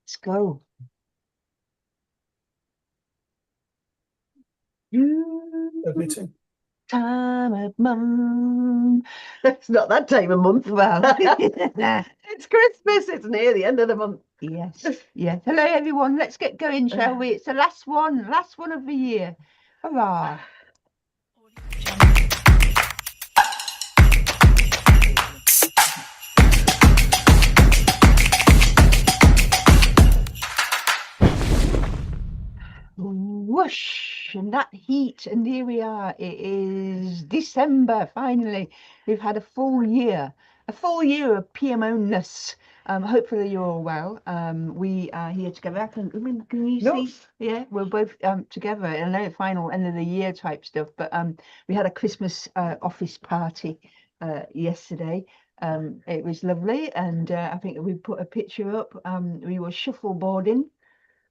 Let's go. Admitting. Time of month. It's not that time of month. Well, It's Christmas. It's near the end of the month. yes, yes. Hello, everyone. Let's get going, shall we? It's the last one of the year. Hurrah! Whoosh, and that heat, and here we are. It is December. Finally, we've had a full year of PMO-ness. Hopefully you're all well. We are here together. Can you see? Yeah, we're both together. I know final end of the year type stuff, but we had a Christmas office party yesterday. It was lovely, and I think we put a picture up. We were shuffleboarding.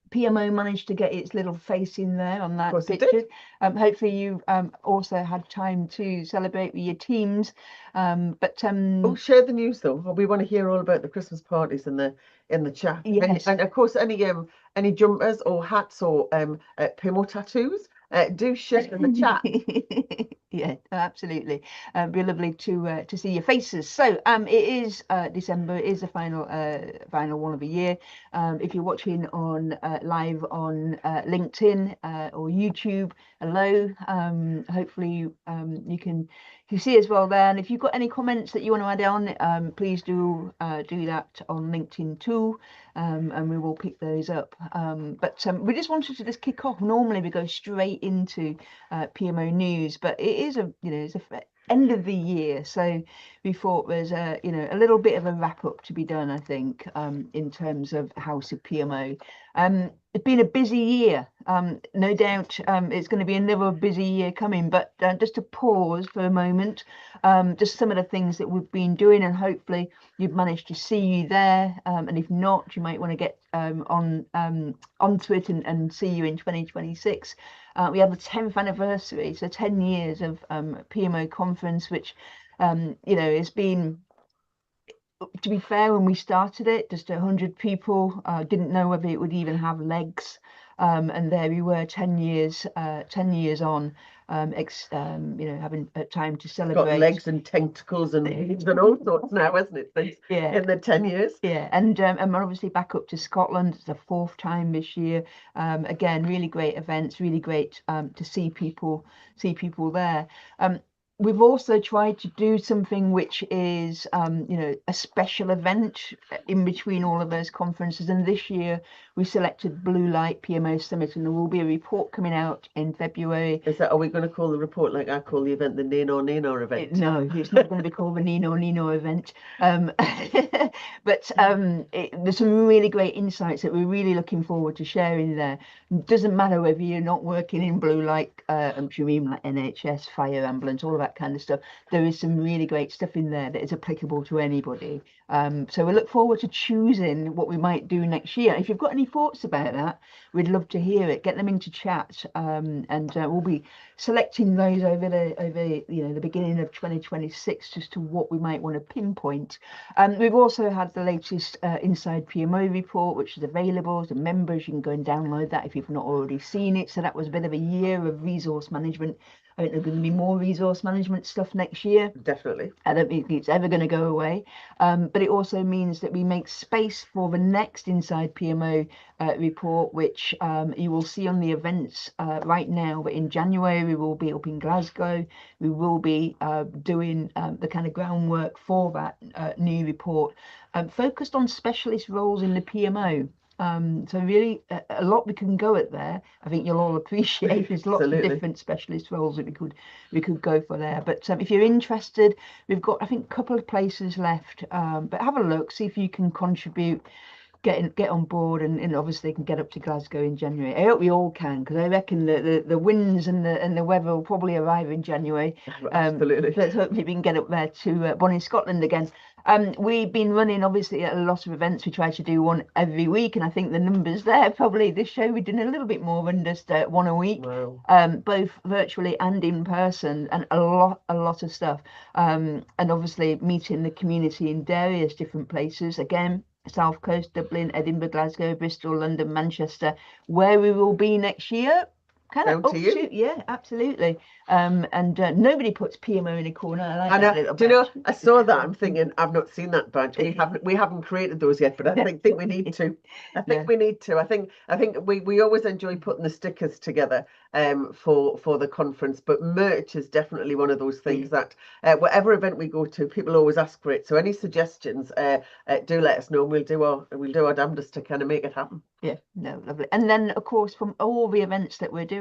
PMO managed to get its little face in there on that picture. Hopefully you also had time to celebrate with your teams. Share the news though. We want to hear all about the Christmas parties in the chat. Yes. And of course any jumpers or hats or PMO tattoos, do share in the chat. Yeah, absolutely. Be lovely to see your faces. So it is December. It is the final one of the year. If you're watching on live on LinkedIn or YouTube, hello. Hopefully you can see as well there. And if you've got any comments that you want to add on, please do that on LinkedIn too. And we will pick those up. But we just wanted to just kick off. Normally we go straight into PMO news, but it is it's a end of the year, so we thought there's a little bit of a wrap up to be done, I think, in terms of House of PMO. It's been a busy year, no doubt. It's going to be another busy year coming, but just to pause for a moment, just some of the things that we've been doing, and hopefully you've managed to see you there, and if not, you might want to get onto it and see you in 2026. We have the 10th anniversary, so 10 years of PMO conference, which has been, to be fair, when we started it, just 100 people, didn't know whether it would even have legs, and there we were 10 years on, having time to celebrate. Got legs and tentacles and all sorts now, hasn't it? In the 10 years. Yeah, and we're obviously back up to Scotland. It's the 4th time this year. Again, really great events, really great to see people there. We've also tried to do something which is, a special event in between all of those conferences. And this year we selected Blue Light PMO Summit, and there will be a report coming out in February. Are we going to call the report like I call the event the Nino event? No, it's not going to be called the Nino event. But there's some really great insights that we're really looking forward to sharing there. It doesn't matter whether you're not working in Blue Light, I'm sure you mean like NHS, fire, ambulance, all of that kind of stuff. There is some really great stuff in there that is applicable to anybody. So we look forward to choosing what we might do next year. If you've got any thoughts about that, we'd love to hear it. Get them into chat, and we'll be selecting those over the beginning of 2026 as to what we might want to pinpoint. We've also had the latest Inside PMO report, which is available to members. You can go and download that if you've not already seen it. So that was a bit of a year of resource management. I think there's going to be more resource management stuff next year. Definitely. I don't think it's ever going to go away. But it also means that we make space for the next Inside PMO report, which you will see on the events right now. But in January, we will be up in Glasgow. We will be doing the kind of groundwork for that new report, focused on specialist roles in the PMO. So really a lot we can go at there. I think you'll all appreciate there's lots of different specialist roles that we could go for there. But if you're interested, we've got, I think, a couple of places left, but have a look, see if you can contribute, get on board, and obviously can get up to Glasgow in January. I hope we all can, because I reckon the winds and the weather will probably arrive in January. Absolutely. Let's hopefully we can get up there to Bonnie, Scotland again. We've been running obviously a lot of events. We try to do one every week, and I think the numbers there probably this show we're doing a little bit more than just one a week. Wow. Both virtually and in person, and a lot of stuff, and obviously meeting the community in various different places. Again, South Coast, Dublin, Edinburgh, Glasgow, Bristol, London, Manchester, where we will be next year. Kind of Down to up you. to, yeah, absolutely. And nobody puts PMO in a corner. I like I that know. little Do you know? badge. I saw that. I'm thinking I've not seen that badge. We haven't created those yet, but I think we need to. I think Yeah. we need to. I think we always enjoy putting the stickers together for the conference, but merch is definitely one of those things that whatever event we go to, people always ask for it. So any suggestions, do let us know. And we'll do our damnedest to kind of make it happen. Yeah, no, lovely. And then, of course, from all the events that we're doing,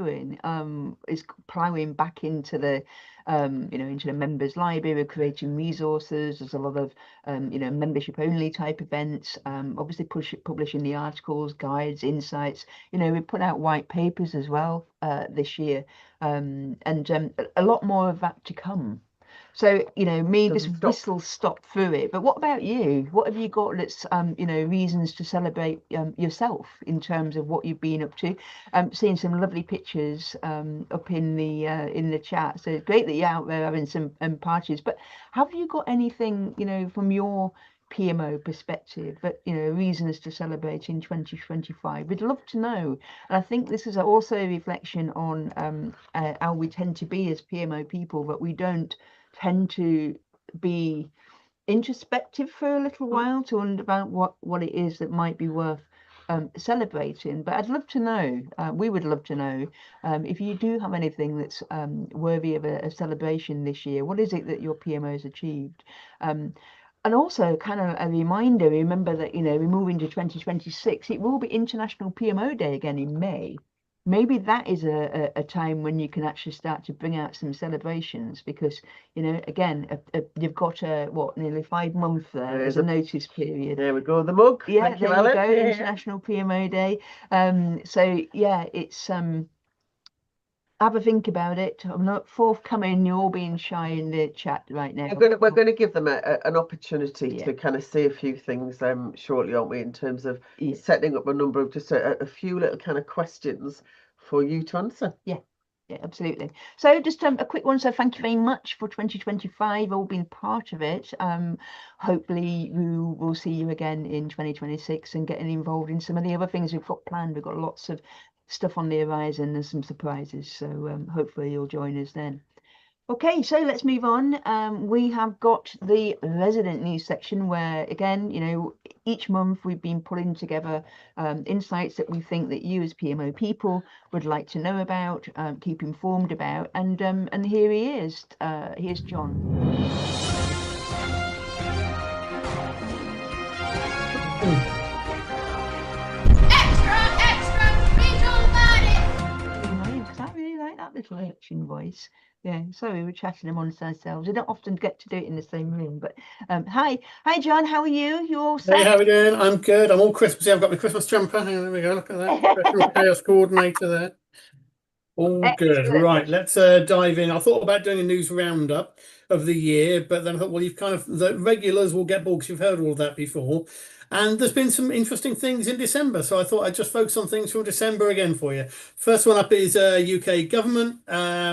is ploughing back into the, into the members' library. We're creating resources. There's a lot of, membership only type events. Obviously, publishing the articles, guides, insights. We put out white papers as well this year, and a lot more of that to come. So, me, this Doesn't stop. whistle stop through it. But what about you? What have you got that's, reasons to celebrate yourself in terms of what you've been up to? Seeing some lovely pictures up in the chat. So it's great that you're out there having some parties. But have you got anything, from your PMO perspective, but reasons to celebrate in 2025? We'd love to know. And I think this is also a reflection on how we tend to be as PMO people, that we don't tend to be introspective for a little while to wonder about what it is that might be worth celebrating. But I'd love to know, we would love to know, if you do have anything that's worthy of a celebration this year. What is it that your PMO has achieved? And also kind of a reminder, remember that, we move into 2026, it will be International PMO Day again in May. Maybe that is a time when you can actually start to bring out some celebrations, because, again, you've got nearly 5 months there as a notice period. There we go, the mug. Yeah, Thank you, there you Ellen. go, Yeah. International PMO Day. So yeah, it's have a think about it. I'm not forthcoming. You're all being shy in the chat right now. We're going to give them an opportunity Yeah. to kind of say a few things shortly, aren't we, in terms of Yeah. setting up a number of just a few little kind of questions for you to answer. Yeah, absolutely. So just a quick one. So thank you very much for 2025, all being part of it. Hopefully we will see you again in 2026 and getting involved in some of the other things we've got planned. We've got lots of stuff on the horizon and some surprises. So hopefully you'll join us then. Okay, so let's move on. We have got the resident news section where, again, each month we've been pulling together insights that we think that you as PMO people would like to know about, keep informed about, and here he is. Here's John. I really like that little election voice. Yeah, sorry, we're chatting amongst ourselves. We don't often get to do it in the same room, but hi John, how are you? You all set? Hey, how are we doing? I'm good. I'm all Christmassy. I've got my Christmas jumper. There we go. Look at that. Christmas chaos coordinator there. All good. Excellent. Right, let's dive in. I thought about doing a news roundup of the year, but then I thought, well, you've kind of, the regulars will get bored because you've heard all of that before. And there's been some interesting things in December, so I thought I'd just focus on things from December again for you. First one up is UK government.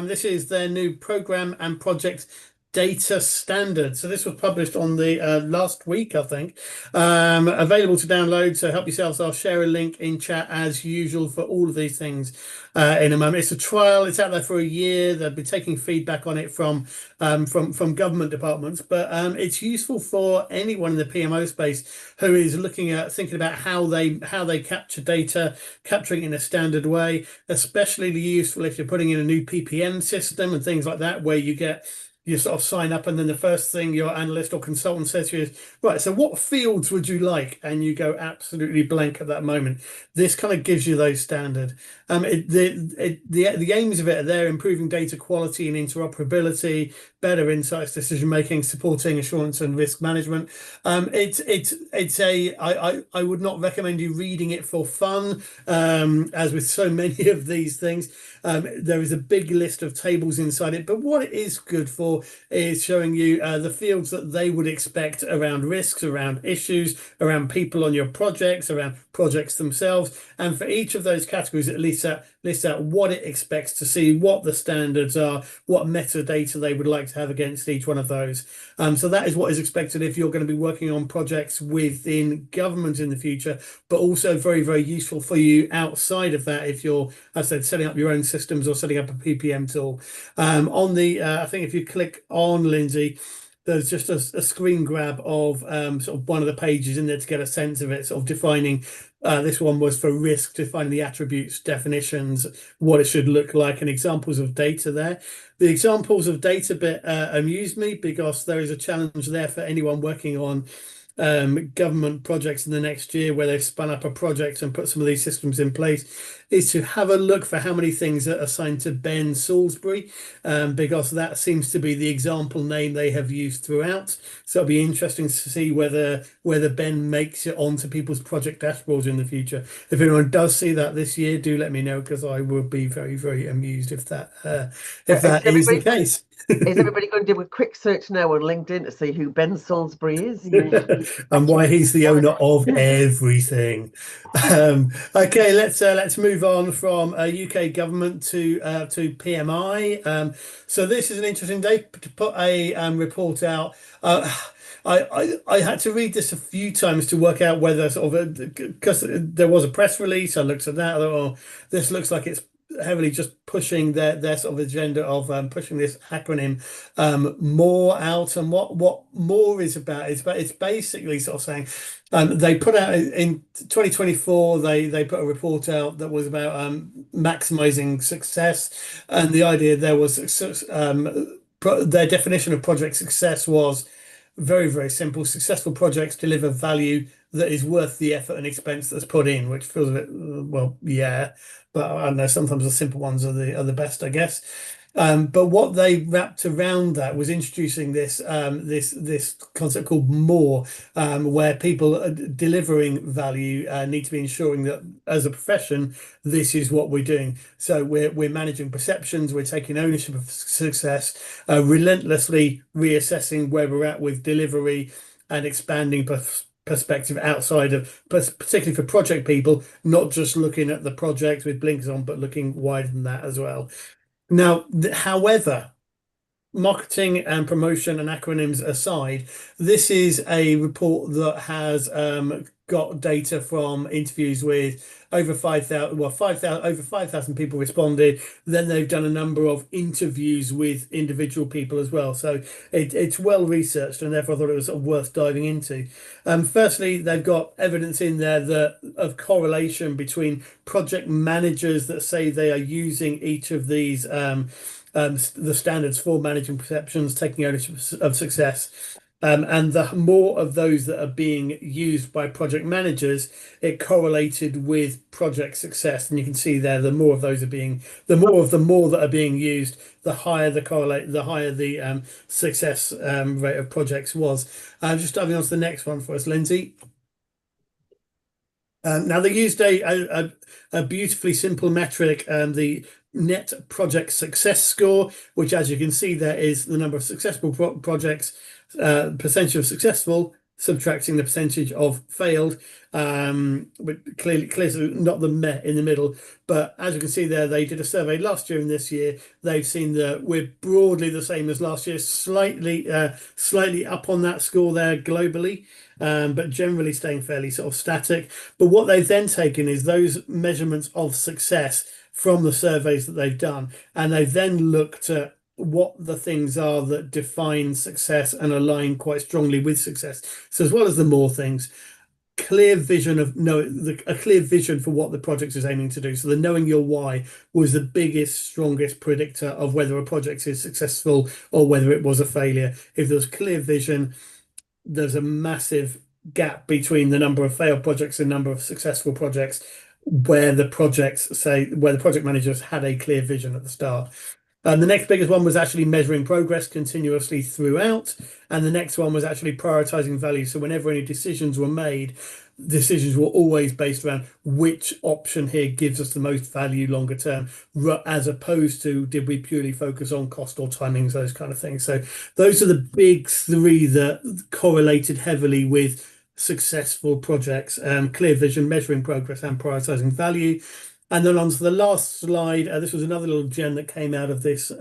This is their new programme and project data standard. So this was published on the last week, I think. Available to download, so help yourselves. I'll share a link in chat as usual for all of these things in a moment. It's a trial. It's out there for a year. They'll be taking feedback on it from government departments, but it's useful for anyone in the PMO space who is looking at thinking about how they capture data, capturing it in a standard way. Especially useful if you're putting in a new PPN system and things like that, where you sort of sign up and then the first thing your analyst or consultant says to you is, right, so what fields would you like? And you go absolutely blank at that moment. This kind of gives you those standard. The aims of it are there: improving data quality and interoperability, better insights, decision making, supporting assurance and risk management. I would not recommend you reading it for fun, as with so many of these things. There is a big list of tables inside it, but what it is good for is showing you the fields that they would expect around risks, around issues, around people on your projects, around projects themselves, and for each of those categories, at least lists out what it expects to see, what the standards are, what metadata they would like to have against each one of those. So that is what is expected if you're going to be working on projects within government in the future, but also very, very useful for you outside of that if you're, as I said, setting up your own systems or setting up a PPM tool. On the, I think if you click on Lindsay, there's just a screen grab of sort of one of the pages in there to get a sense of it, sort of defining, this one was for risk, defining the attributes, definitions, what it should look like, and examples of data there. The examples of data bit amused me because there is a challenge there for anyone working on government projects in the next year where they've spun up a project and put some of these systems in place, is to have a look for how many things are assigned to Ben Salisbury, because that seems to be the example name they have used throughout. So it'll be interesting to see whether Ben makes it onto people's project dashboards in the future. If anyone does see that this year, do let me know, because I will be very, very amused if that is the case. Is everybody going to do a quick search now on LinkedIn to see who Ben Salisbury is? And why he's the owner of everything. Okay, let's move on from UK government to PMI. So this is an interesting day to put a report out. I had to read this a few times to work out whether sort of, because there was a press release. I looked at that. I thought, oh, this looks like it's heavily just pushing their sort of agenda of pushing this acronym more out. And what more is about, it's basically sort of saying they put out in 2024 they put a report out that was about maximizing success, and the idea there was their definition of project success was very, very simple: successful projects deliver value that is worth the effort and expense that's put in, which feels a bit, well, yeah, but I don't know, sometimes the simple ones are the best, I guess. But what they wrapped around that was introducing this this concept called more, where people delivering value need to be ensuring that as a profession, this is what we're doing. So we're managing perceptions, we're taking ownership of success, relentlessly reassessing where we're at with delivery, and expanding perspective outside of, particularly for project people, not just looking at the project with blinkers on, but looking wider than that as well. Now, however, marketing and promotion and acronyms aside, this is a report that has got data from interviews with over 5,000, well, 5,000, over 5,000 people responded. Then they've done a number of interviews with individual people as well. So it's well researched, and therefore I thought it was sort of worth diving into. Firstly, they've got evidence in there of correlation between project managers that say they are using each of these the standards for managing perceptions, taking ownership of success. And the more of those that are being used by project managers, it correlated with project success. And you can see there, the more of those are being, the more that are being used, the higher the success rate of projects was. Just diving on to the next one for us, Lindsay. Now they used a beautifully simple metric, the net project success score, which, as you can see, there is the number of successful projects, percentage of successful, subtracting the percentage of failed, but clearly not the met in the middle. But as you can see there, they did a survey last year and this year. They've seen that we're broadly the same as last year, slightly up on that score there globally, but generally staying fairly sort of static. But what they've then taken is those measurements of success from the surveys that they've done, and they've then looked at what the things are that define success and align quite strongly with success. So as well as the more things, a clear vision for what the project is aiming to do. So the knowing your why was the biggest, strongest predictor of whether a project is successful or whether it was a failure. If there's clear vision, there's a massive gap between the number of failed projects and number of successful projects, where the project managers had a clear vision at the start. The next biggest one was actually measuring progress continuously throughout. And the next one was actually prioritizing value. So whenever any decisions were made, decisions were always based around which option here gives us the most value longer term, as opposed to did we purely focus on cost or timings, those kind of things. So those are the big three that correlated heavily with successful projects: clear vision, measuring progress, and prioritizing value. And then on to the last slide, this was another little gem that came out of this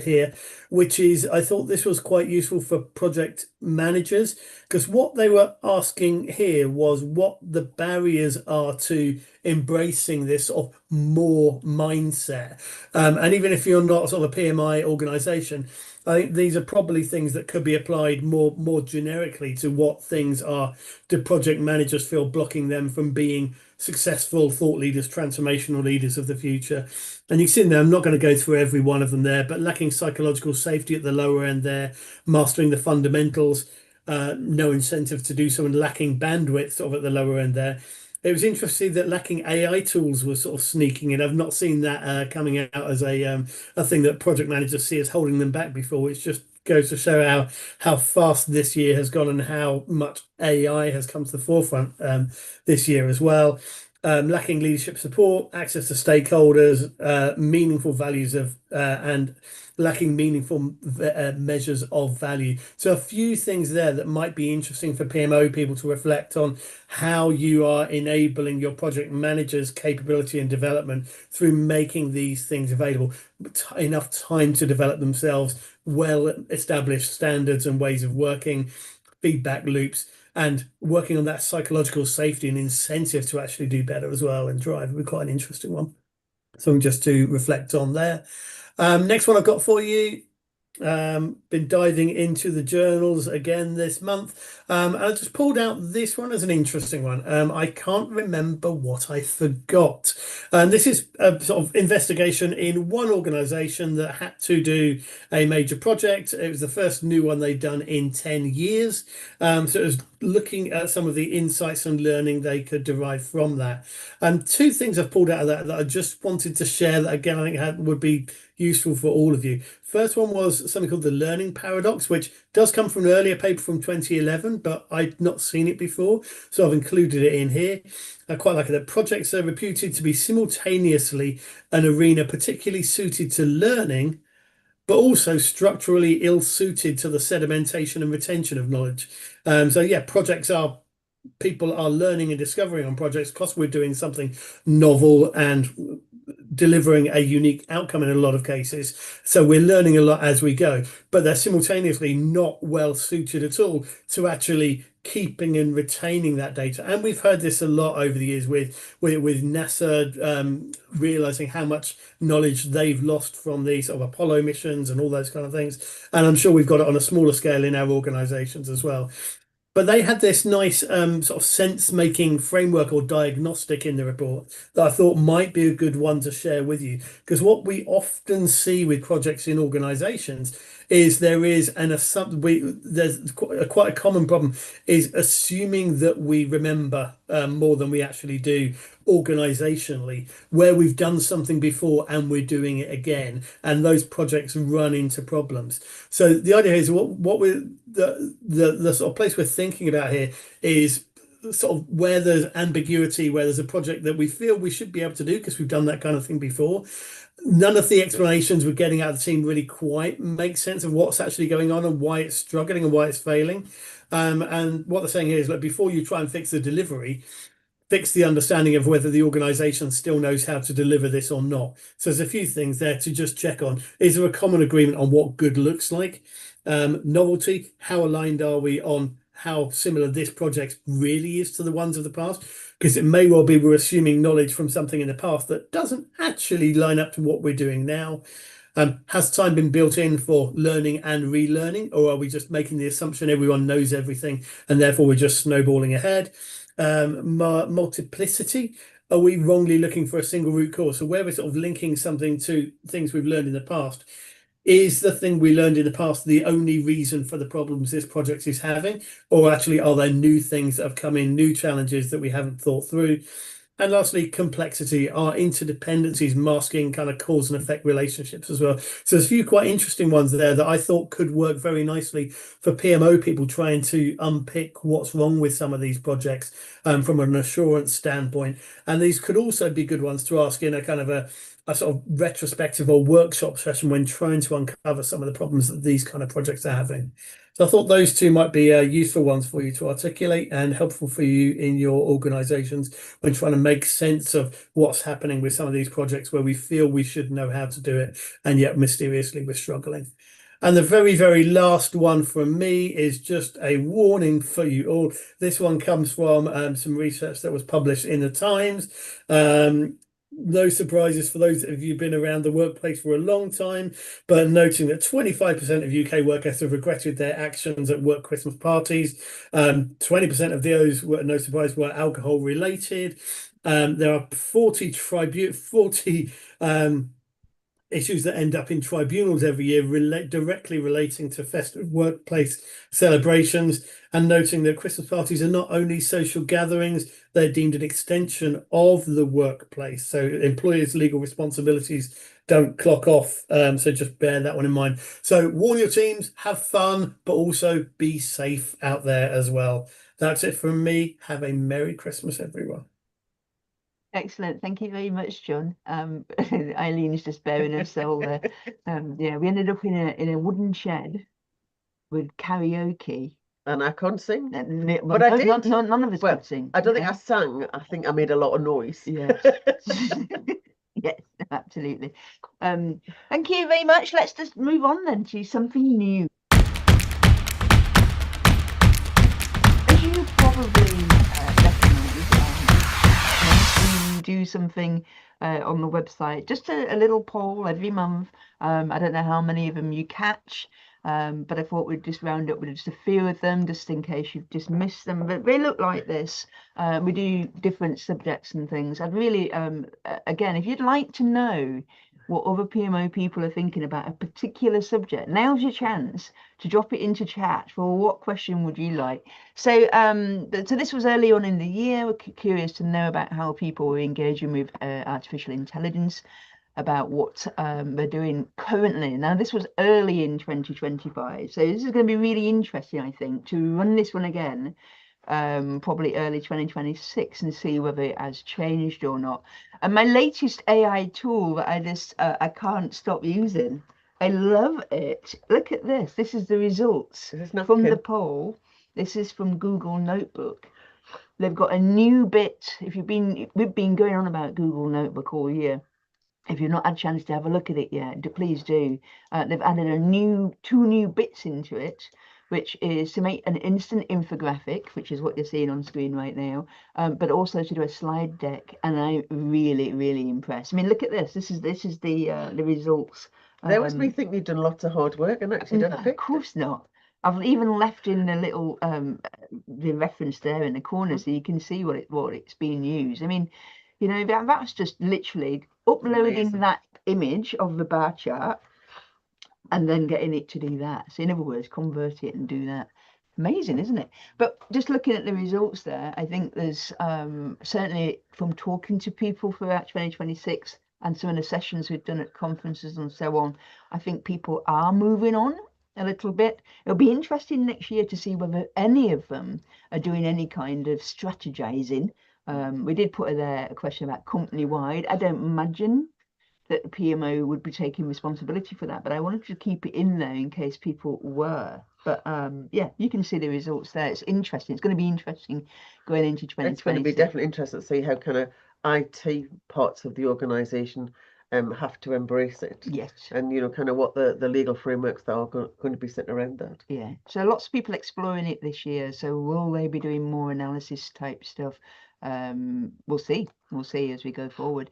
here, which is, I thought this was quite useful for project managers, because what they were asking here was what the barriers are to embracing this sort of more mindset. And even if you're not sort of a PMI organization, I think these are probably things that could be applied more generically to what things are. Do project managers feel blocking them from being successful thought leaders, transformational leaders of the future? And you see there, I'm not going to go through every one of them there, but lacking psychological safety at the lower end there, mastering the fundamentals, no incentive to do so, and lacking bandwidth sort of at the lower end there. It was interesting that lacking AI tools was sort of sneaking in. I've not seen that coming out as a thing that project managers see as holding them back before, which just goes to show how fast this year has gone and how much AI has come to the forefront this year as well. Lacking leadership support, access to stakeholders, meaningful values of and lacking meaningful measures of value. So a few things there that might be interesting for PMO people to reflect on, how you are enabling your project managers' capability and development through making these things available, enough time to develop themselves, well-established standards and ways of working, feedback loops, and working on that psychological safety and incentive to actually do better as well and drive. Would be quite an interesting one. Something just to reflect on there. Next one I've got for you. Been diving into the journals again this month. And I just pulled out this one as an interesting one. I can't remember what I forgot. And this is a sort of investigation in one organization that had to do a major project. It was the first new one they'd done in 10 years. So it was looking at some of the insights and learning they could derive from that. And two things I've pulled out of that I just wanted to share that, again, I think would be useful for all of you. First one was something called the learning paradox, which does come from an earlier paper from 2011, but I'd not seen it before, so I've included it in here. I quite like it, that projects are reputed to be simultaneously an arena particularly suited to learning, but also structurally ill-suited to the sedimentation and retention of knowledge. So yeah, people are learning and discovering on projects because we're doing something novel and delivering a unique outcome in a lot of cases. So we're learning a lot as we go, but they're simultaneously not well suited at all to actually keeping and retaining that data. And we've heard this a lot over the years with NASA realizing how much knowledge they've lost from these sort of Apollo missions and all those kind of things. And I'm sure we've got it on a smaller scale in our organizations as well. But they had this nice sort of sense-making framework or diagnostic in the report that I thought might be a good one to share with you. Because what we often see with projects in organizations is there's quite a common problem is assuming that we remember more than we actually do organizationally, where we've done something before and we're doing it again, and those projects run into problems. So the idea is what we're the sort of place we're thinking about here is sort of where there's ambiguity, where there's a project that we feel we should be able to do because we've done that kind of thing before. None of the explanations we're getting out of the team really quite make sense of what's actually going on and why it's struggling and why it's failing. And what they're saying here is, like, before you try and fix the delivery, fix the understanding of whether the organization still knows how to deliver this or not. So there's a few things there to just check on. Is there a common agreement on what good looks like? Novelty, how aligned are we on how similar this project really is to the ones of the past? Because it may well be we're assuming knowledge from something in the past that doesn't actually line up to what we're doing now. Has time been built in for learning and relearning, or are we just making the assumption everyone knows everything and therefore we're just snowballing ahead? Multiplicity, are we wrongly looking for a single root cause? So where we're sort of linking something to things we've learned in the past, is the thing we learned in the past the only reason for the problems this project is having, or actually are there new things that have come in, new challenges that we haven't thought through? And lastly, complexity, are interdependencies masking kind of cause and effect relationships as well? So there's a few quite interesting ones there that I thought could work very nicely for PMO people trying to unpick what's wrong with some of these projects from an assurance standpoint. And these could also be good ones to ask in a kind of a a sort of retrospective or workshop session when trying to uncover some of the problems that these kind of projects are having. So I thought those two might be useful ones for you to articulate and helpful for you in your organizations when trying to make sense of what's happening with some of these projects where we feel we should know how to do it, and yet mysteriously we're struggling. And the very, very last one from me is just a warning for you all. This one comes from some research that was published in the Times. No surprises for those of you who've been around the workplace for a long time, but noting that 25% of UK workers have regretted their actions at work Christmas parties. 20% of those, were, no surprise, were alcohol related. There are 40 issues that end up in tribunals every year directly relating to festive workplace celebrations, and noting that Christmas parties are not only social gatherings, they're deemed an extension of the workplace. So employers' legal responsibilities don't clock off. So just bear that one in mind. So warn your teams, have fun, but also be safe out there as well. That's it from me. Have a Merry Christmas, everyone. Excellent. Thank you very much, John. Eileen is just bearing her soul there. Yeah, we ended up in a wooden shed with karaoke. And I can't sing. But I did. None of us could sing. I don't think I sang. I think I made a lot of noise. Yes. Yes, absolutely. Thank you very much. Let's just move on then to something new. As you probably do something on the website, just a little poll every month. I don't know how many of them you catch, but I thought we'd just round up with just a few of them, just in case you've just missed them. But they look like this. We do different subjects and things. I'd really, again, if you'd like to know what other PMO people are thinking about a particular subject, now's your chance to drop it into chat for what question would you like. So so this was early on in the year. We're curious to know about how people were engaging with artificial intelligence, about what they're doing currently. Now, this was early in 2025, so this is going to be really interesting, I think, to run this one again, probably early 2026, and see whether it has changed or not. And my latest AI tool that I can't stop using, I love it. Look at this. This is the results from the poll. This is from Google Notebook. They've got a new bit. We've been going on about Google Notebook all year. If you've not had a chance to have a look at it yet, please do. They've added two new bits into it, which is to make an instant infographic, which is what you're seeing on screen right now, but also to do a slide deck. And I'm really, really impressed. I mean, look at this. This is the results. There was me thinking you've done lots of hard work and actually done it. Of course not. I've even left in a little the reference there in the corner, so you can see what it's being used. I mean, you know, that's just literally uploading that image of the bar chart and then getting it to do that. So in other words, convert it and do that. Amazing, isn't it? But just looking at the results there, I think there's certainly from talking to people throughout 2026 and some of the sessions we've done at conferences and so on, I think people are moving on a little bit. It'll be interesting next year to see whether any of them are doing any kind of strategizing. We did put there a question about company-wide. I don't imagine that the PMO would be taking responsibility for that, but I wanted to keep it in there in case people were. But yeah, you can see the results there. It's interesting. It's going to be interesting going into 2020. It's going to be definitely interesting to see how kind of IT parts of the organisation have to embrace it. Yes. And, you know, kind of what the legal frameworks that are going to be sitting around that. Yeah. So lots of people exploring it this year. So will they be doing more analysis type stuff? We'll see as we go forward.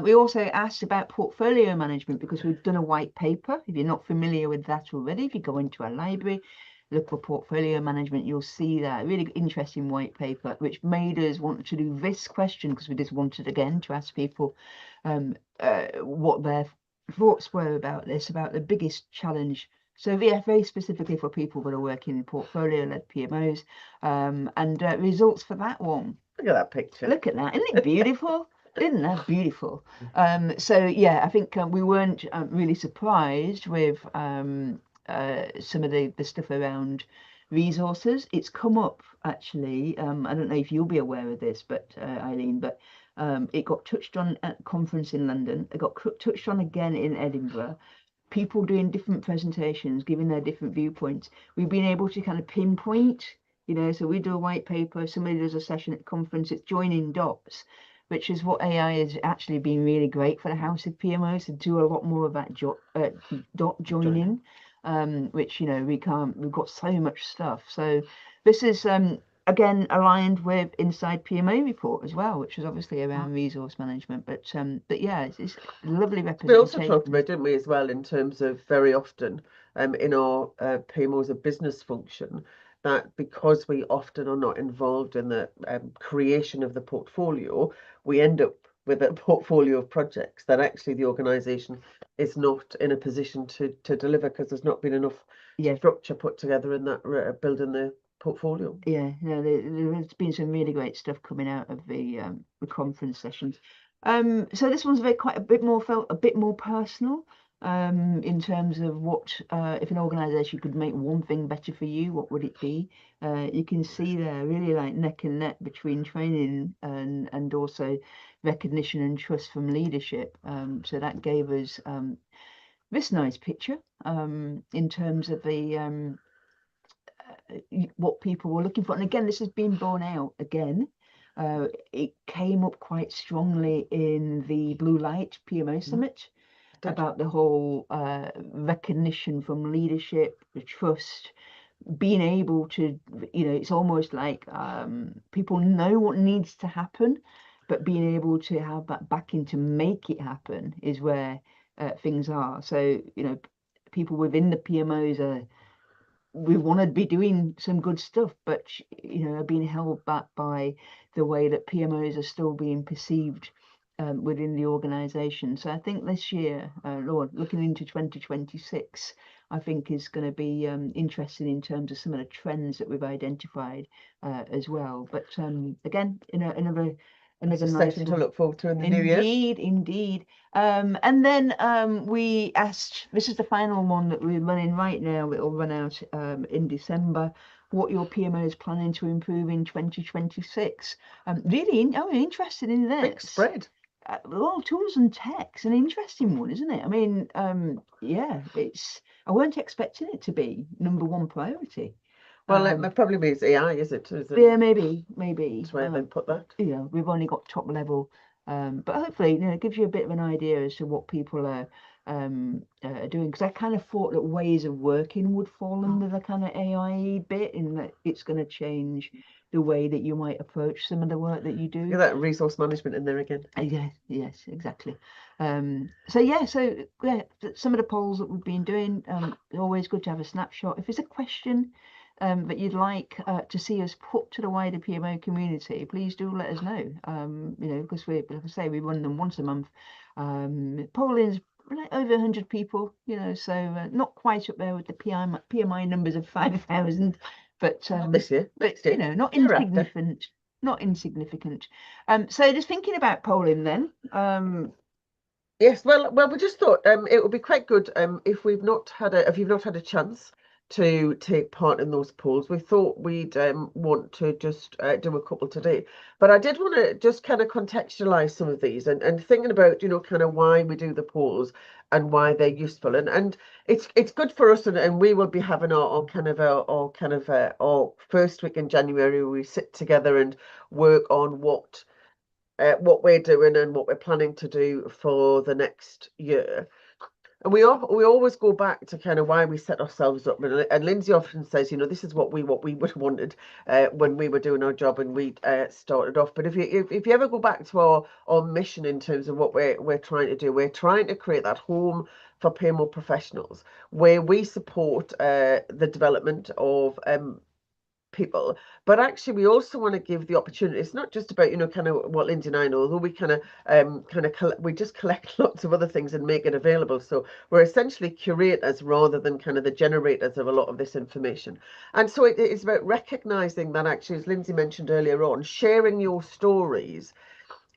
We also asked about portfolio management because we've done a white paper. If you're not familiar with that already, if you go into a library, look for portfolio management, you'll see that really interesting white paper, which made us want to do this question because we just wanted again to ask people what their thoughts were about this, about the biggest challenge. So yeah, very specifically for people that are working in portfolio-led PMOs, and results for that one. Look at that picture. Look at that. Isn't it beautiful? Isn't that beautiful? So yeah, I think we weren't really surprised with some of the stuff around resources. It's come up actually. I don't know if you'll be aware of this, but Eileen, but It got touched on at a conference in London. It got touched on again in Edinburgh. People doing different presentations, giving their different viewpoints. We've been able to kind of pinpoint, so we do a white paper, somebody does a session at conference, it's joining dots, which is what AI has actually been really great for the House of PMOs to do a lot more of that dot joining, which, we've got so much stuff. So this is, again, aligned with Inside PMO report as well, which is obviously around resource management. But yeah, it's lovely representation. We also talked about, didn't we, as well, in terms of very often in our PMOs of business function, that because we often are not involved in the creation of the portfolio, we end up with a portfolio of projects that actually the organisation is not in a position to deliver because there's not been enough structure put together in that building the portfolio. Yeah, there's been some really great stuff coming out of the conference sessions. So this one's felt a bit more personal, in terms of what, if an organisation could make one thing better for you, what would it be? You can see there really like neck and neck between training and also recognition and trust from leadership. So that gave us this nice picture in terms of the what people were looking for. And again, this has been borne out again. It came up quite strongly in the Blue Light PMO Summit about the whole recognition from leadership, the trust, being able to, it's almost like people know what needs to happen, but being able to have that backing to make it happen is where things are. So, people within the PMOs we want to be doing some good stuff, but are being held back by the way that PMOs are still being perceived within the organisation. So I think this year, Lord, looking into 2026, I think is going to be interesting in terms of some of the trends that we've identified as well. But again, another nice session to look forward to in the new year. Indeed. And then we asked, this is the final one that we're running right now, it'll run out in December, what your PMO is planning to improve in 2026. Really interested in this. Big spread. Well, tools and tech's an interesting one, isn't it? I mean, yeah, I weren't expecting it to be number one priority. Well, it probably means AI, is it? Yeah, maybe. That's where they put that. We've only got top level, but hopefully, it gives you a bit of an idea as to what people are doing. Because I kind of thought that ways of working would fall under the kind of AI bit, in that it's going to change the way that you might approach some of the work that you do. Yeah, that resource management in there again. Yes, exactly. So yeah, some of the polls that we've been doing, always good to have a snapshot. If there's a question that you'd like to see us put to the wider PMO community, please do let us know. Because like I say, we run them once a month. Polling's over 100 people, so not quite up there with the PMI numbers of 5,000, but this year, next year, not insignificant. Not insignificant. So just thinking about polling then. Yes, well, we just thought it would be quite good if you've not had a chance to take part in those polls. We thought we'd want to just do a couple today, but I did want to just kind of contextualize some of these and thinking about kind of why we do the polls and why they're useful, and it's good for us, and we will be having our first week in January where we sit together and work on what we're doing and what we're planning to do for the next year. And we always go back to kind of why we set ourselves up. And Lindsay often says, this is what we would have wanted when we were doing our job and we started off. But if you ever go back to our mission in terms of what we're trying to do, we're trying to create that home for PMO professionals where we support the development of people, but actually we also want to give the opportunity. It's not just about kind of what Lindsay and I know, although we we just collect lots of other things and make it available. So we're essentially curators rather than kind of the generators of a lot of this information. And so it's about recognizing that actually, as Lindsay mentioned earlier on, sharing your stories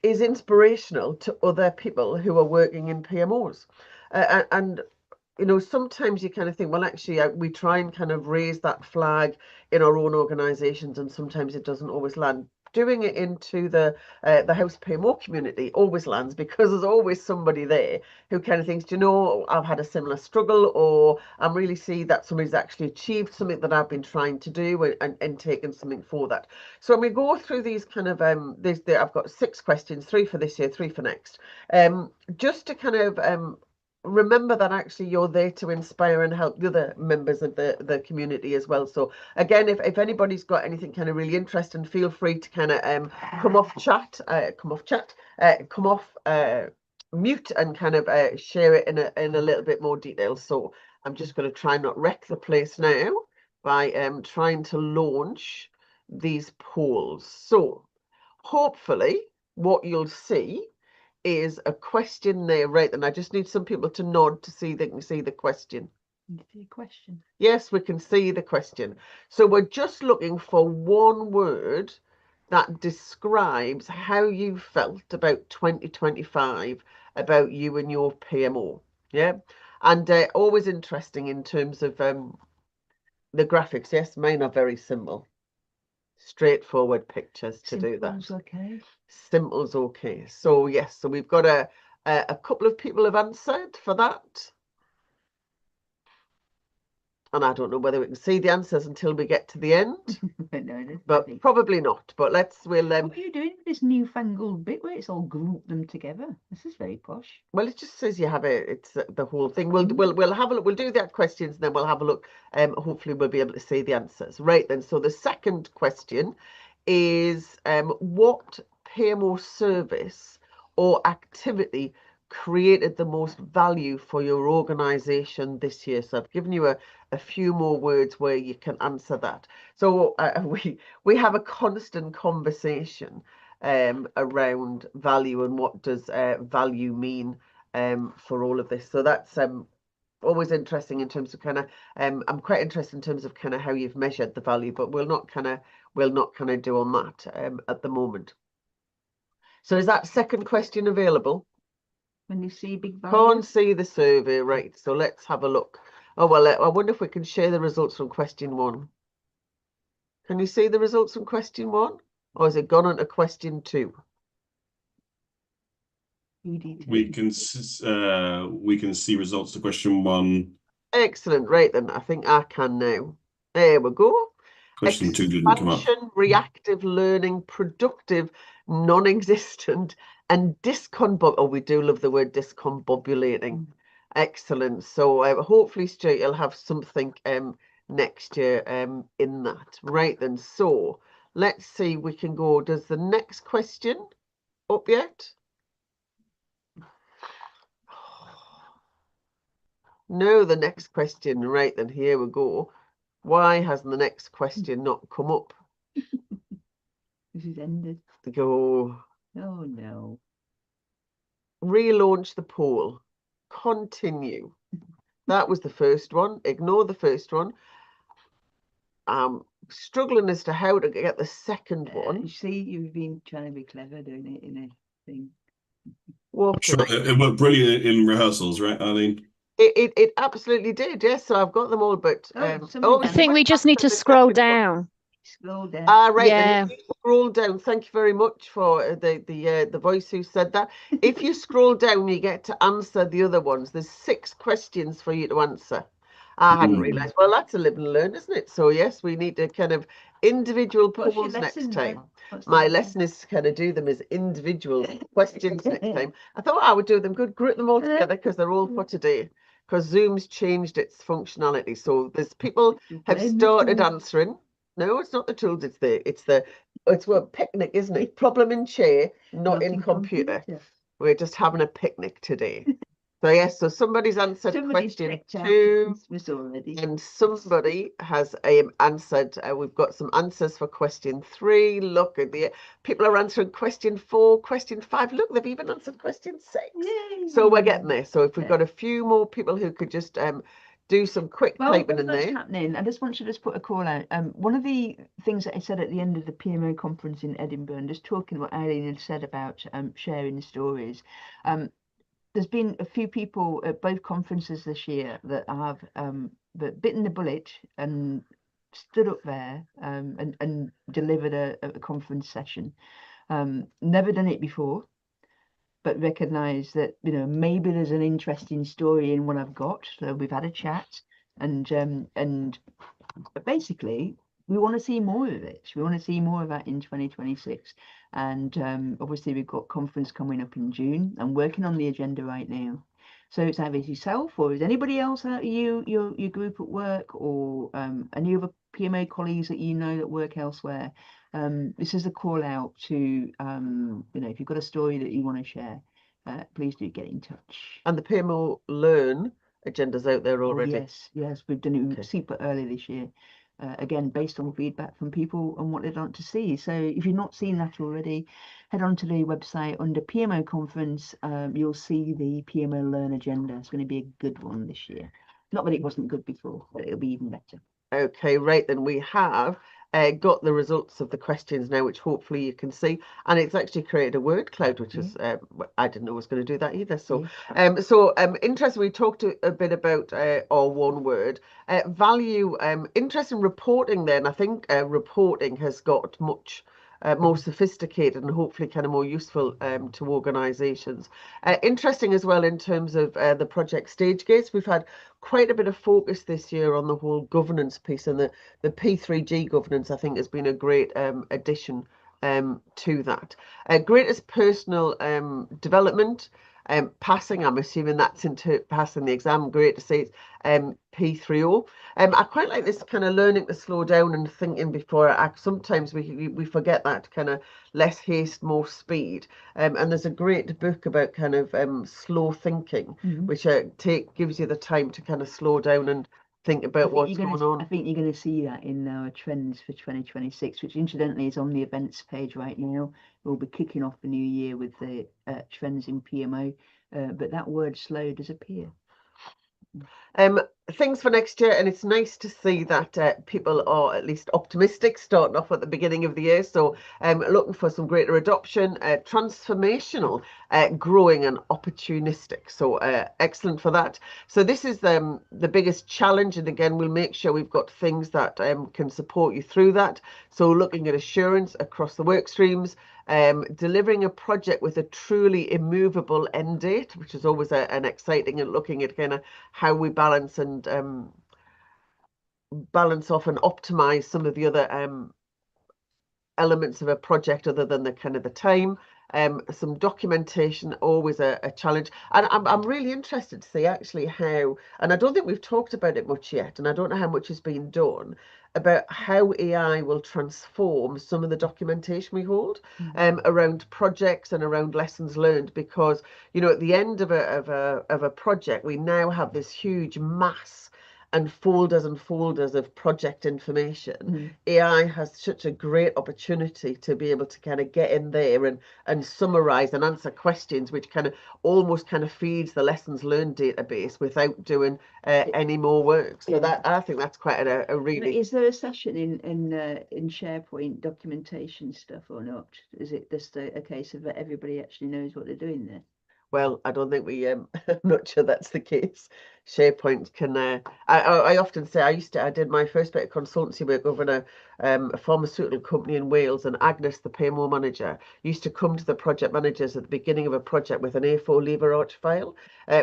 is inspirational to other people who are working in PMOs. And sometimes you kind of think, well, actually, we try and kind of raise that flag in our own organizations, and sometimes it doesn't always land doing it into the House PMO community always lands, because there's always somebody there who kind of thinks, do you know, I've had a similar struggle, or I'm really see that somebody's actually achieved something that I've been trying to do, and taken something for that. So when we go through these kind of I've got 6 questions, 3 for this year, 3 for next, just to kind of remember that actually you're there to inspire and help the other members of the community as well. So again, if anybody's got anything kind of really interesting, feel free to kind of come off mute and kind of share it in a little bit more detail. So I'm just going to try and not wreck the place now by trying to launch these polls. So hopefully what you'll see is a question there, right? And I just need some people to nod to see they can see the question. Question. Yes, we can see the question. So we're just looking for one word that describes how you felt about 2025, about you and your PMO. Yeah, and always interesting in terms of the graphics. Yes, mine are very simple, straightforward pictures to do that. Okay. Simple's okay. So yes, so we've got a couple of people have answered for that. And I don't know whether we can see the answers until we get to the end. No, but probably not. But we'll what are you doing with this newfangled bit where it's all grouped them together? This is very posh. Well, it just says you have it's the whole thing. We'll have a look. We'll do that questions, and then we'll have a look. Hopefully we'll be able to see the answers. Right then. So the second question is what PMO service or activity created the most value for your organization this year? So I've given you a few more words where you can answer that. So we have a constant conversation around value and what does value mean for all of this. So that's always interesting in terms of kind of I'm quite interested in terms of kind of how you've measured the value, but we'll not kind of do on that at the moment. So is that second question available? When you see big value? Can't see the survey, right? So let's have a look. Oh well, I wonder if we can share the results from question 1. Can you see the results from question 1, or has it gone on to question 2? We can see results to question 1. Excellent. Right then, I think I can now. There we go. Question 2 didn't come up. Expansion, reactive learning, productive, non-existent, and discombobulating. Oh, we do love the word discombobulating. Excellent. So hopefully, Stuart, you'll have something next year in that. Right then. So let's see. We can go. Does the next question up yet? No, the next question. Right then. Here we go. Why hasn't the next question not come up? This is ended. Go. Oh no. Relaunch the poll. Continue. That was the first one. Ignore the first one. Struggling as to how to get the second one. You see, you've been trying to be clever doing it in a thing. I'm sure it worked brilliant in rehearsals, right, Eileen? It absolutely did, yes. So I've got them all, but I think we just need to scroll down. Scroll down. Right. Yeah. If you scroll down, thank you very much for the voice who said that. If you scroll down, you get to answer the other ones. There's 6 questions for you to answer. I hadn't realised. Well, that's a live and learn, isn't it? So yes, we need to kind of individual polls next time. My lesson is to kind of do them as individual questions next time. I thought I would do them good, group them all together because they're all for today. Because Zoom's changed its functionality. So there's people have started answering. No, it's not the tools. It's what picnic, isn't it? Problem in chair, not in computer. We're just having a picnic today. So yes, so somebody's answered question 2, and somebody has answered. We've got some answers for question 3. Look at the people are answering question 4, question 5. Look, they've even answered question 6. Yay. So we're getting there. So if we've got a few more people who could just do some quick typing in there. Happening. I just want to put a call out. One of the things that I said at the end of the PMO conference in Edinburgh, and just talking what Eileen had said about sharing stories. There's been a few people at both conferences this year that have bitten the bullet and stood up there and delivered a conference session. Never done it before, but recognise that, you know, maybe there's an interesting story in what I've got. So we've had a chat, and basically we want to see more of it. We want to see more of that in 2026. And obviously we've got conference coming up in June. I'm working on the agenda right now. So it's either yourself or is anybody else out of your group at work, or any other PMO colleagues that you know that work elsewhere. This is a call out to, you know, if you've got a story that you want to share, please do get in touch. And the PMO Learn agenda's out there Oh, already. yes, we've done it Okay. super early this year. Again, based on feedback from people and what they'd like to see. So if you've not seen that already, head on to the website under PMO Conference. You'll see the PMO Learn agenda. It's going to be a good one this year. Not that it wasn't good before, but it'll be even better. Okay, right then, we have got the results of the questions now, which hopefully you can see, and it's actually created a word cloud, which is I didn't know it was going to do that either. So interesting. We talked a bit about our one word value. Interesting reporting. Then I think reporting has got much more sophisticated and hopefully kind of more useful to organisations. Interesting as well in terms of the project stage gates. We've had quite a bit of focus this year on the whole governance piece, and the P3G governance, I think, has been a great addition to that. Greatest personal development. Passing, I'm assuming that's into passing the exam. Great to see it's P3O. I quite like this kind of learning to slow down and thinking before I act. Sometimes we forget that kind of less haste, more speed. And there's a great book about kind of slow thinking, which gives you the time to kind of slow down and think about what's going on. I think you're going to see that in our trends for 2026, which incidentally is on the events page right now. We'll be kicking off the new year with the trends in PMO, but that word slow does appear. Things for next year, and it's nice to see that people are at least optimistic starting off at the beginning of the year. So looking for some greater adoption, transformational, growing and opportunistic. So excellent for that. So this is the biggest challenge, and again we'll make sure we've got things that can support you through that. So looking at assurance across the work streams, delivering a project with a truly immovable end date, which is always an exciting, and looking at kind of how we balance and balance off and optimize some of the other elements of a project other than the kind of the time. Some documentation, always a challenge, and I'm really interested to see actually how, and I don't think we've talked about it much yet, and I don't know how much has been done about how AI will transform some of the documentation we hold around projects and around lessons learned, because you know at the end of a project we now have this huge mass and folders of project information. AI has such a great opportunity to be able to kind of get in there and summarize and answer questions, which kind of almost kind of feeds the lessons learned database without doing any more work. So that, I think that's quite a really. Is there a session in SharePoint documentation stuff or not? Is it just a case of that everybody actually knows what they're doing there? Well, I don't think I'm not sure that's the case. SharePoint can, I often say, I did my first bit of consultancy work over in a pharmaceutical company in Wales, and Agnes, the PMO manager, used to come to the project managers at the beginning of a project with an A4 lever arch file.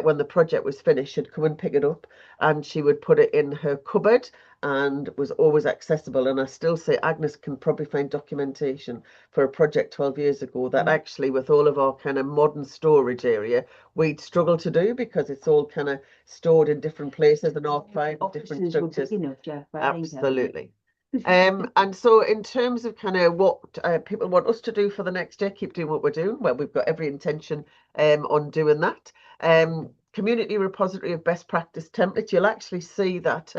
When the project was finished, she'd come and pick it up, and she would put it in her cupboard, and was always accessible. And I still say Agnes can probably find documentation for a project 12 years ago that actually, with all of our kind of modern storage area, we'd struggle to do, because it's all kind of stored in different places and archived in different structures. Absolutely. And so in terms of kind of what people want us to do for the next year, keep doing what we're doing. Well, we've got every intention on doing that. Community repository of best practice templates. You'll actually see that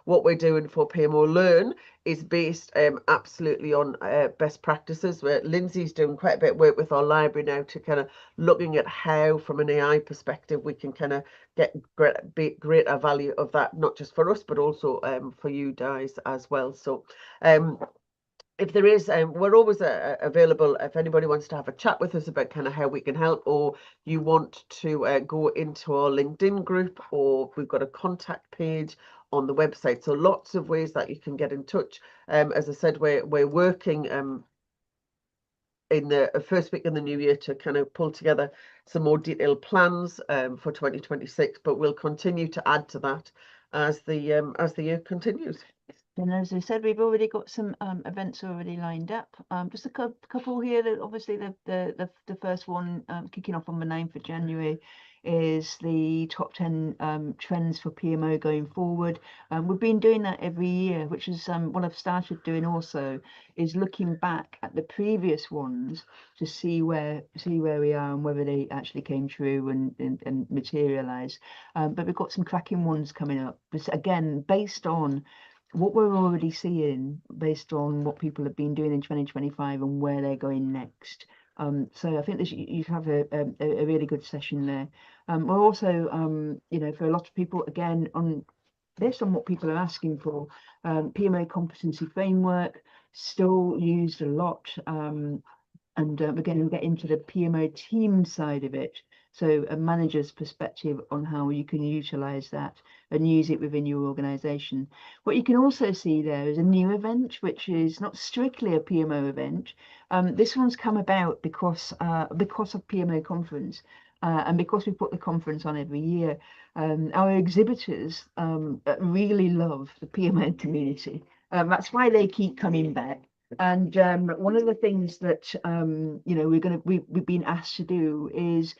what we're doing for PMO Learn is based absolutely on best practices. Where Lindsay's doing quite a bit of work with our library now to kind of looking at how, from an AI perspective, we can kind of get greater value of that, not just for us, but also for you guys as well. So if there is, we're always available if anybody wants to have a chat with us about kind of how we can help, or you want to go into our LinkedIn group, or we've got a contact page on the website. So lots of ways that you can get in touch. As I said, we're working in the first week in the new year to kind of pull together some more detailed plans for 2026, but we'll continue to add to that as the year continues. And as I said, we've already got some events already lined up. Just a couple here. That obviously the first one kicking off on the 9th of January is the top 10 trends for PMO going forward. We've been doing that every year, which is what I've started doing also, is looking back at the previous ones to see where we are and whether they actually came true and materialized. But we've got some cracking ones coming up. But again, based on what we're already seeing, based on what people have been doing in 2025 and where they're going next. So I think you have a really good session there. We're also, you know, for a lot of people, again, based on what people are asking for, PMO competency framework still used a lot. And again, we'll get into the PMO team side of it. So a manager's perspective on how you can utilize that and use it within your organization. What you can also see there is a new event, which is not strictly a PMO event. This one's come about because of PMO conference. And because we put the conference on every year, our exhibitors really love the PMO community. That's why they keep coming back. And one of the things that you know we've been asked to do is,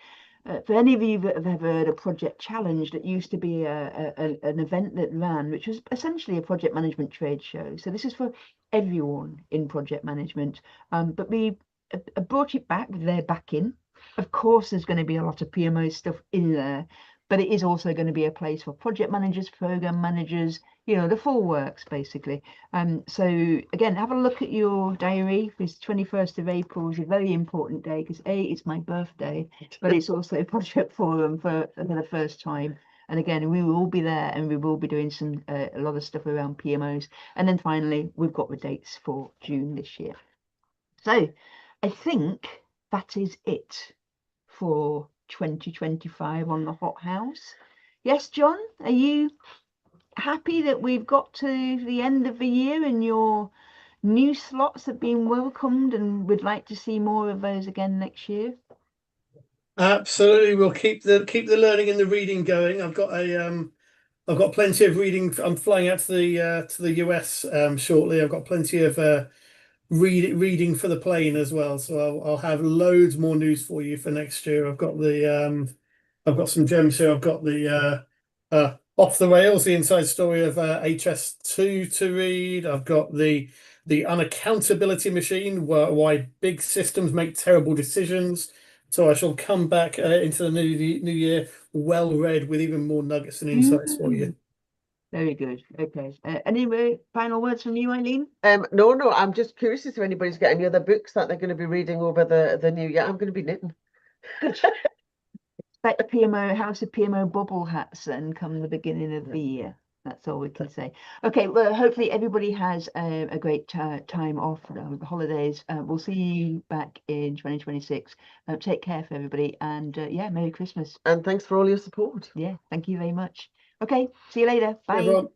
for any of you that have ever heard of Project Challenge, that used to be an event that ran, which was essentially a project management trade show. So this is for everyone in project management. But we brought it back with their backing. Of course, there's going to be a lot of PMO stuff in there, but it is also going to be a place for project managers, program managers, you know, the full works basically. So again, have a look at your diary. This 21st of April is a very important day because it's my birthday, but it's also a project forum for the first time. And again, we will all be there and we will be doing a lot of stuff around PMOs. And then finally, we've got the dates for June this year. So I think that is it for 2025 on the HotHouse. Yes, John, are you happy that we've got to the end of the year and your new slots have been welcomed and would like to see more of those again next year? Absolutely, we'll keep the learning and the reading going. I've got plenty of reading. I'm flying out to the US shortly. I've got plenty of reading for the plane as well, so I'll have loads more news for you for next year. I've got some gems here. I've got the Off the Rails, the inside story of HS2 to read. I've got the unaccountability machine, why big systems make terrible decisions. So I shall come back into the new year well read with even more nuggets and insights for you. Very good. Okay. Any final words from you, Eileen? No, I'm just curious if anybody's got any other books that they're going to be reading over the new year. I'm going to be knitting. Expect PMO House of PMO bubble hats and come the beginning of the year. That's all we can say. Okay, well, hopefully everybody has a great time off the holidays. We'll see you back in 2026. Take care for everybody, and yeah, Merry Christmas. And thanks for all your support. Yeah, thank you very much. Okay, see you later. Bye. Everyone.